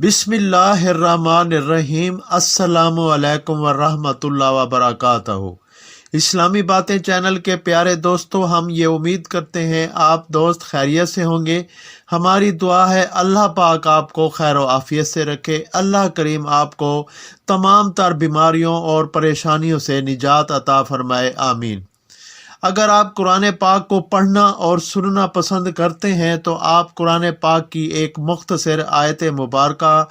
बिस्मिल्लाहिर्रहमानिर्रहीम। अस्सलामु अलैकुम वरहमतुल्लाहि वबरकातुहू। इस्लामी बातें चैनल के प्यारे दोस्तों, हम ये उम्मीद करते हैं आप दोस्त खैरियत से होंगे। हमारी दुआ है अल्लाह पाक आपको खैर व आफियत से रखे। अल्लाह करीम आपको तमाम तर बीमारियों और परेशानियों से निजात अता फरमाए, आमीन। अगर आप कुरान पाक को पढ़ना और सुनना पसंद करते हैं तो आप कुरान पाक की एक मुख्तसर आयत मुबारका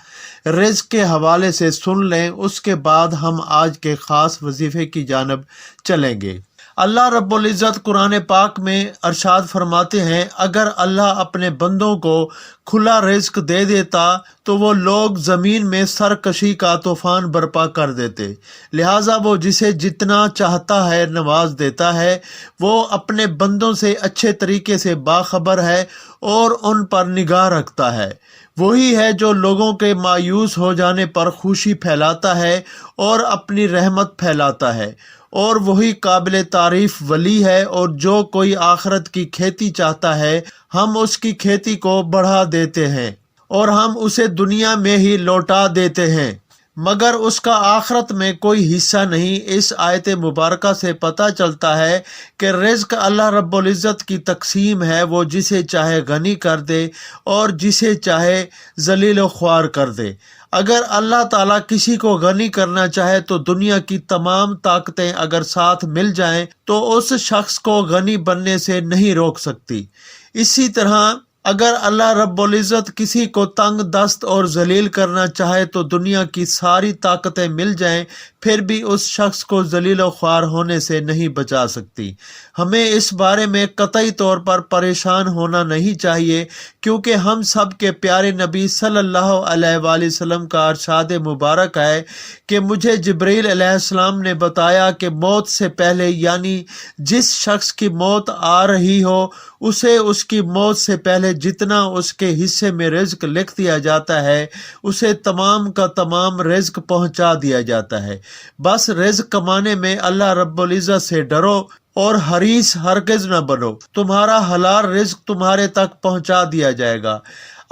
रिज़्क़ के हवाले से सुन लें। उसके बाद हम आज के ख़ास वजीफ़े की जानब चलेंगे। अल्लाह रब्बुल इज़्ज़त कुरान पाक में अरशाद फरमाते हैं, अगर अल्लाह अपने बंदों को खुला रिज़्क़ दे देता तो वो लोग ज़मीन में सरकशी का तूफ़ान बर्पा कर देते। लिहाजा वो जिसे जितना चाहता है नवाज देता है। वो अपने बंदों से अच्छे तरीके से बाखबर है और उन पर निगाह रखता है। वही है जो लोगों के मायूस हो जाने पर खुशी फैलाता है और अपनी रहमत फैलाता है, और वही काबिल तारीफ़ वली है। और जो कोई आखरत की खेती चाहता है, हम उसकी खेती को बढ़ा देते हैं और हम उसे दुनिया में ही लौटा देते हैं, मगर उसका आखरत में कोई हिस्सा नहीं। इस आयत मुबारका से पता चलता है कि रिज़्क़ अल्लाह रब्बुल इज़्ज़त की तकसीम है। वो जिसे चाहे गनी कर दे और जिसे चाहे ज़लील व ख्वार कर दे। अगर अल्लाह ताला किसी को गनी करना चाहे तो दुनिया की तमाम ताकतें अगर साथ मिल जाएं तो उस शख्स को गनी बनने से नहीं रोक सकती। इसी तरह अगर अल्लाह रब्बुल इज़्ज़त किसी को तंग दस्त और जलील करना चाहे तो दुनिया की सारी ताकतें मिल जाएं, फिर भी उस शख्स को जलील व ख्वार होने से नहीं बचा सकती। हमें इस बारे में कतई तौर पर परेशान होना नहीं चाहिए, क्योंकि हम सब के प्यारे नबी सल्लल्लाहु अलैहि वसल्लम का इरशाद मुबारक है कि मुझे जिब्रील अलैहिस्सलाम ने बताया कि मौत से पहले, यानी जिस शख्स की मौत आ रही हो, उसे उसकी मौत से पहले जितना उसके हिस्से में रिज़्क़ लिख दिया जाता है, उसे तमाम का तमाम रिज़्क़ पहुंचा दिया जाता है। बस रिज़्क़ कमाने में अल्लाह रब्बुल इज़्ज़त से डरो और हरीस हरगिज़ न बनो। तुम्हारा हलाल रिज़्क़ तुम्हारे तक पहुंचा दिया जाएगा।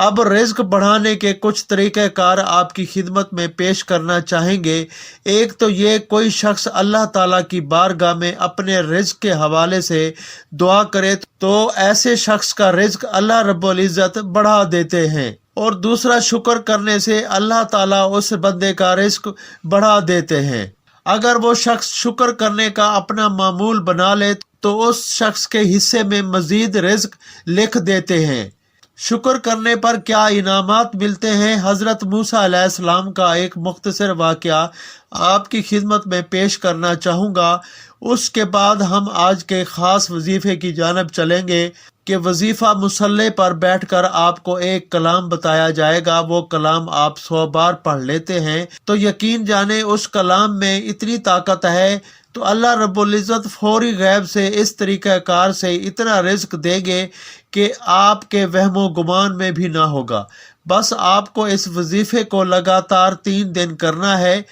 अब रिज़्क़ बढ़ाने के कुछ तरीक़ेकार आपकी खिदमत में पेश करना चाहेंगे। एक तो ये, कोई शख्स अल्लाह ताला की बारगाह में अपने रिज़्क़ के हवाले से दुआ करे तो ऐसे शख्स का रिज़्क़ अल्लाह रब्बुल इज़्ज़त बढ़ा देते हैं। और दूसरा, शुक्र करने से अल्लाह ताला उस बंदे का रिज़्क़ बढ़ा देते हैं। अगर वो शख्स शुक्र करने का अपना मामूल बना ले तो उस शख्स के हिस्से में मज़ीद रिज़्क़ लिख देते हैं। शुक्र करने पर क्या इनामात मिलते हैं, हज़रत मूसा अलैहिस्सलाम का एक मुख्तसर वाक़या आपकी खिदमत में पेश करना चाहूँगा। उसके बाद हम आज के ख़ास वजीफ़े की जानब चलेंगे कि वजीफ़ा मुसल्ले पर बैठकर आपको एक कलाम बताया जाएगा। वो कलाम आप 100 बार पढ़ लेते हैं तो यकीन जाने उस कलाम में इतनी ताकत है, तो अल्लाह रब्बुल इज़्ज़त फौरी गैब से इस तरीक़ाकार से इतना रिज़्क़ देंगे कि आपके वहमो गुमान में भी ना होगा। बस आपको इस वजीफ़े को लगातार 3 दिन करना है।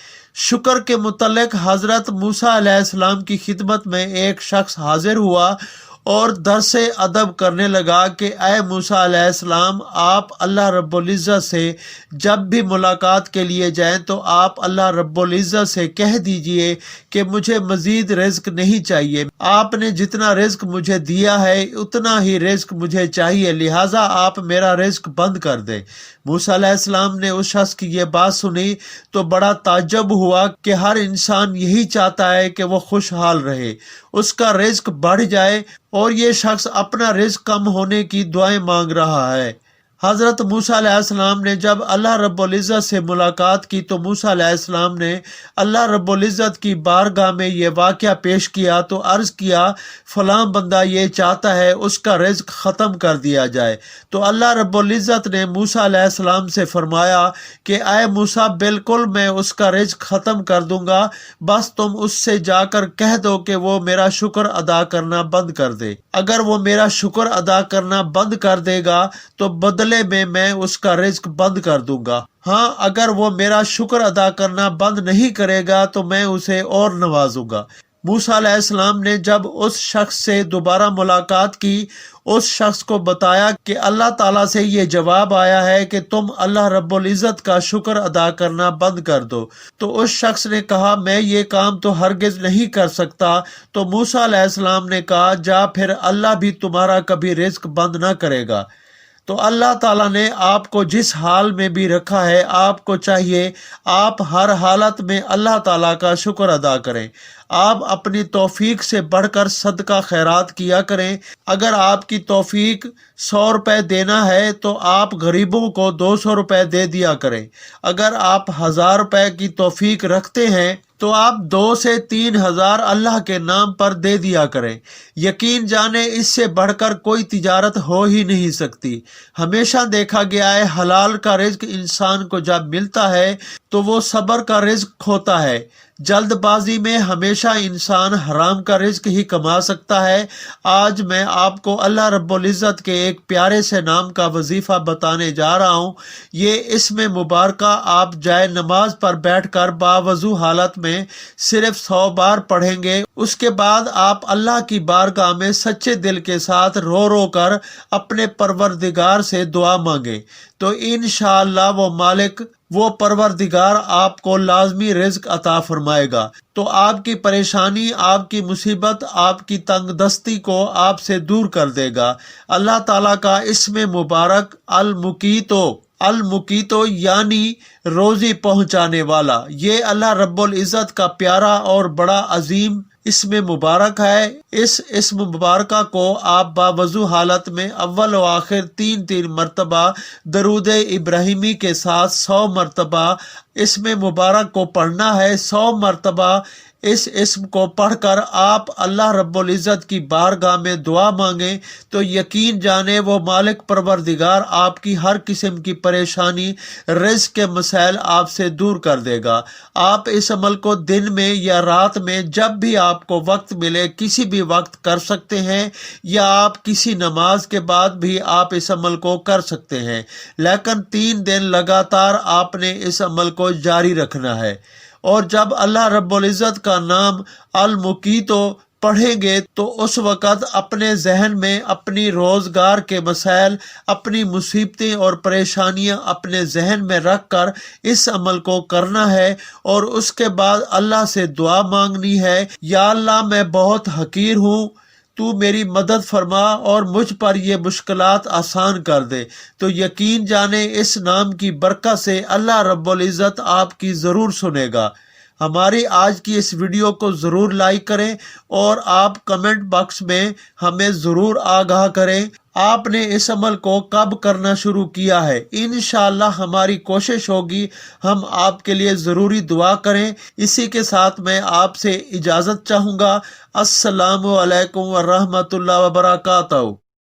शुक्र के मुतल्लिक़ हज़रत मूसा अलैहिस्सलाम की खिदमत में एक शख्स हाजिर हुआ और दरसे अदब करने लगा कि ऐ मूसा अलैहिस्सलाम, आप अल्लाह रब्बुल इज़्ज़त से जब भी मुलाकात के लिए जाएं तो आप अल्लाह रब्बुल इज़्ज़त से कह दीजिए कि मुझे मज़ीद रिज़्क़ नहीं चाहिए। आपने जितना रिज़्क़ मुझे दिया है उतना ही रिज़्क़ मुझे चाहिए, लिहाजा आप मेरा रिज़्क़ बंद कर दें। मूसा अलैहिस्सलाम ने उस शख्स की ये बात सुनी तो बड़ा ताज्जुब हुआ कि हर इंसान यही चाहता है कि वो खुशहाल रहे, उसका रिज़्क़ बढ़ जाए, और ये शख्स अपना रिज़्क़ कम होने की दुआएं मांग रहा है। हज़रत मूसा अलैहिस्सलाम ने जब अल्लाह रब्बुल इज़्ज़त से मुलाकात की तो मूसा अलैहिस्सलाम ने अल्लाह रब्बुल इज़्ज़त की बारगाह में ये वाक़या पेश किया तो अर्ज़ किया, फ़लाँ बंदा ये चाहता है उसका रिज़्क़ ख़त्म कर दिया जाए। तो अल्लाह रब्बुल इज़्ज़त ने मूसा अलैहिस्सलाम से फरमाया कि आए मूसा, बिल्कुल मैं उसका रिज़्क़ ख़त्म कर दूँगा, बस तुम उससे जाकर कह दो कि वो मेरा शुक्र अदा करना बंद कर दे। अगर वो मेरा शुक्र अदा करना बंद कर देगा तो बदले में मैं उसका रिज़्क़ बंद कर दूंगा। हाँ, अगर वो मेरा शुक्र अदा करना बंद नहीं करेगा तो मैं उसे और नवाजूंगा। मूसा अलैहिस्सलाम ने जब उस शख्स से दोबारा मुलाकात की उस शख्स को बताया कि अल्लाह ताला से ये जवाब आया है कि तुम अल्लाह रब्बुल इज़्ज़त का शुक्र अदा करना बंद कर दो। तो उस शख्स ने कहा मैं ये काम तो हरगिज नहीं कर सकता। तो मूसा अलैहिस्सलाम ने कहा जा फिर अल्लाह भी तुम्हारा कभी रिज्क बंद ना करेगा। तो अल्लाह ताला ने आपको जिस हाल में भी रखा है, आपको चाहिए आप हर हालत में अल्लाह ताला का शुक्र अदा करें। आप अपनी तौफीक से बढ़कर सदका खैरात किया करें। अगर आपकी तौफीक 100 रुपये देना है तो आप गरीबों को 200 रुपये दे दिया करें। अगर आप 1000 रुपये की तौफीक रखते हैं तो आप 2 से 3 हजार अल्लाह के नाम पर दे दिया करें। यकीन जाने इससे बढ़कर कोई तिजारत हो ही नहीं सकती। हमेशा देखा गया है हलाल का रिज्क इंसान को जब मिलता है तो वो सब्र का रिज्क होता है। जल्दबाजी में हमेशा इंसान हराम का रिज्क ही कमा सकता है। आज मैं आपको अल्लाह रब्बुल इज़्ज़त के एक प्यारे से नाम का वजीफ़ा बताने जा रहा हूँ। ये इसमें मुबारका आप जाए नमाज पर बैठकर बावजू हालत में सिर्फ 100 बार पढ़ेंगे। उसके बाद आप अल्लाह की बारगाह में सच्चे दिल के साथ रो रो कर अपने परवरदिगार से दुआ मांगे तो इंशाअल्लाह वो परवरदिगार आपको लाजमी रिज्क अता फरमाएगा। तो आपकी परेशानी, आपकी मुसीबत, आपकी तंगदस्ती को आपसे दूर कर देगा। अल्लाह ताला का इसमें मुबारक अल मुकीतो यानी रोजी पहुंचाने वाला, ये अल्लाह रब्बुल इज़्ज़त का प्यारा और बड़ा अजीम इसमें मुबारक है। इस इसम मुबारका को आप बावजू हालत में अव्वल व आखिर 3 मरतबा दरूद इब्राहिमी के साथ 100 मरतबा इसमें मुबारक को पढ़ना है। 100 मरतबा इस इसम को पढ़कर आप अल्लाह रब्बुल इज़्ज़त की बारगाह में दुआ मांगें तो यकीन जाने वो मालिक परवरदिगार आपकी हर किस्म की परेशानी, रिज़्क़ के मसाइल आपसे दूर कर देगा। आप इस अमल को दिन में या रात में जब भी आपको वक्त मिले किसी भी वक्त कर सकते हैं, या आप किसी नमाज के बाद भी आप इस अमल को कर सकते हैं। लेकिन 3 दिन लगातार आपने इस अमल को जारी रखना है। और जब अल्लाह रब्बुल इज़्ज़त का नाम अल मुकीतो पढ़ेंगे तो उस वक़्त अपने जहन में अपनी रोज़गार के मसाइल, अपनी मुसीबतें और परेशानियां अपने जहन में रख कर इस अमल को करना है। और उसके बाद अल्लाह से दुआ मांगनी है, या अल्लाह मैं बहुत हकीर हूँ, तू मेरी मदद फरमा और मुझ पर ये मुश्किलात आसान कर दे। तो यकीन जाने इस नाम की बरकत से अल्लाह रब्बुल इज़्ज़त आपकी ज़रूर सुनेगा। हमारी आज की इस वीडियो को ज़रूर लाइक करें और आप कमेंट बॉक्स में हमें ज़रूर आगाह करें आपने इस अमल को कब करना शुरू किया है। इंशाअल्लाह हमारी कोशिश होगी हम आपके लिए ज़रूरी दुआ करें। इसी के साथ मैं आपसे इजाज़त चाहूँगा। अस्सलामु अलैकुम व रहमतुल्लाहि व बरकातहू।